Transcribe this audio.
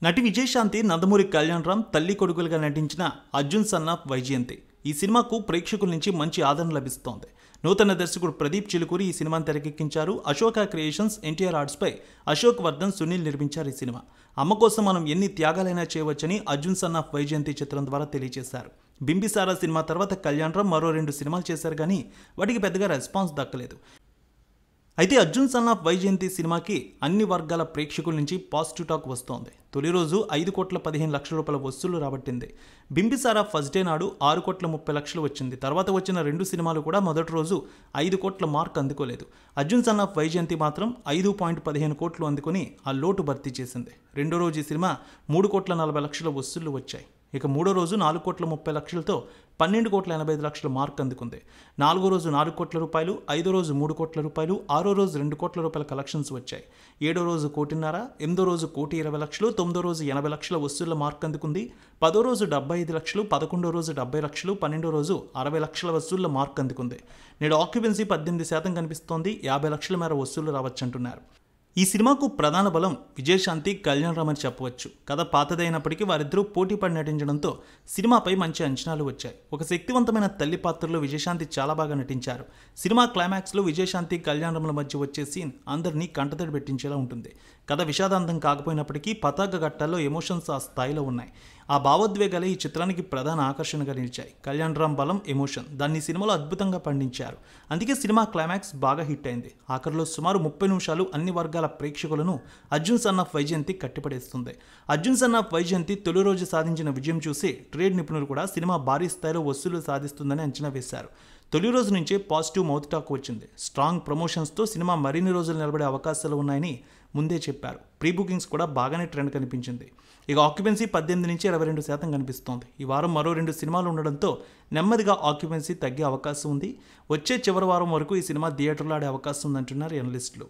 నటి విజయశాంతి, నందమూరి కళ్యాణ్ రామ్ తల్లి కొడుకులుగా నటించిన అర్జున్ సన్ ఆఫ్ వైజయంతి ఈ సినిమాకు ప్రేక్షకుల నుంచి మంచి ఆదరణ లభిస్తోంది. నూతన దర్శకుడు ప్రదీప్ చిలుకూరి ఈ సినిమాను తెరకెక్కించారు. అశోక క్రియేషన్స్, ఎన్టీఆర్ ఆర్ట్స్పై అశోక్ వర్ధన్, సునీల్ నిర్మించారు ఈ సినిమా. అమ్మ కోసం మనం ఎన్ని త్యాగాలైనా చేయవచ్చని అర్జున్ సన్ ఆఫ్ వైజయంతి చిత్రం ద్వారా తెలియజేశారు. బింబిసారా సినిమా తర్వాత కళ్యాణ్ రామ్ మరో 2 సినిమాలు చేశారు కానీ వాటికి పెద్దగా రెస్పాన్స్ దక్కలేదు. అయితే అర్జున్ సన్ ఆఫ్ వైజయంతి సినిమాకి అన్ని వర్గాల ప్రేక్షకుల నుంచి పాజిటివ్ టాక్ వస్తోంది. తొలి రోజు 5,15,00,000 రూపాయల వసూళ్లు రాబట్టింది. బింబిసారా ఫస్ట్ డే నాడు 6,30,00,000 వచ్చింది. తర్వాత వచ్చిన 2 సినిమాలు కూడా మొదటి రోజు 5 కోట్ల మార్క్ అందుకోలేదు. అర్జున్ సన్ ఆఫ్ వైజయంతి మాత్రం 5.15 కోట్లు అందుకుని ఆ లోటు భర్తీ చేసింది. రెండో రోజు ఈ సినిమా 3,40,00,000 వసూళ్లు వచ్చాయి. ఇక మూడో రోజు 4,30,00,000తో 12,85,00,000 మార్క్ అందుకుంది. నాలుగో రోజు 4 కోట్ల రూపాయలు, ఐదో రోజు 3 కోట్ల రూపాయలు, ఆరో రోజు 2 కోట్ల రూపాయల కలెక్షన్స్ వచ్చాయి. ఏడో రోజు 1,50,00,000, ఎనిమిదో రోజు 1,20,00,000, తొమ్మిదో రోజు 80,00,000 వసూళ్ల మార్క్ అందుకుంది. పదో రోజు 75,00,000, 11వ రోజు 70,00,000, 12వ రోజు 60,00,000 వసూళ్ల మార్క్ అందుకుంది. నేడు ఆక్యుపెన్సీ 18% కనిపిస్తోంది. 50,00,000 మేర వసూళ్లు రావచ్చంటున్నారు. ఈ సినిమాకు ప్రధాన బలం విజయశాంతి, కళ్యాణ్ రామ్ అని చెప్పవచ్చు. కథ పాతదైనప్పటికీ వారిద్దరూ పోటీపడి నటించడంతో సినిమాపై మంచి అంచనాలు వచ్చాయి. ఒక శక్తివంతమైన తల్లి పాత్రలో విజయశాంతి చాలా బాగా నటించారు. సినిమా క్లైమాక్స్లో విజయశాంతి, కళ్యాణ్ రామ్ల మధ్య వచ్చే సీన్ అందరినీ కంటతడి పెట్టించేలా ఉంటుంది. కథ విషాదాంతం కాకపోయినప్పటికీ పతాక ఘట్టాల్లో ఎమోషన్స్ ఆ స్థాయిలో ఉన్నాయి. ఆ భావోద్వేగాలే ఈ చిత్రానికి ప్రధాన ఆకర్షణగా నిలిచాయి. కళ్యాణ్ రామ్ బలం ఎమోషన్, దాన్ని సినిమాలో అద్భుతంగా పండించారు. అందుకే సినిమా క్లైమాక్స్ బాగా హిట్ అయింది. ఆఖరిలో సుమారు 30 నిమిషాలు అన్ని వర్గాల ప్రేక్షకులను అర్జున్ సన్ ఆఫ్ వైజయంతి కట్టిపడేస్తుంది. అర్జున్ సన్ ఆఫ్ వైజయంతి తొలి రోజు సాధించిన విజయం చూసి ట్రేడ్ నిపుణులు కూడా సినిమా భారీ స్థాయిలో వసూలు సాధిస్తుందని అంచనా వేశారు. తొలి రోజు నుంచే పాజిటివ్ మౌత్ టాక్ వచ్చింది. స్ట్రాంగ్ ప్రమోషన్స్తో సినిమా మరిన్ని రోజులు నిలబడే అవకాశాలు ఉన్నాయని ముందే చెప్పారు. ప్రీ బుకింగ్స్ కూడా బాగానే ట్రెండ్ కనిపించింది. ఇక ఆక్యుపెన్సీ 18 నుంచి 22% కనిపిస్తోంది. ఈ వారం మరో 2 సినిమాలు ఉండడంతో నెమ్మదిగా ఆక్యుపెన్సీ తగ్గే అవకాశం ఉంది. వచ్చే చివరి వారం వరకు ఈ సినిమా థియేటర్లో ఆడే అవకాశం ఉందంటున్నారు ఎనలిస్టులు.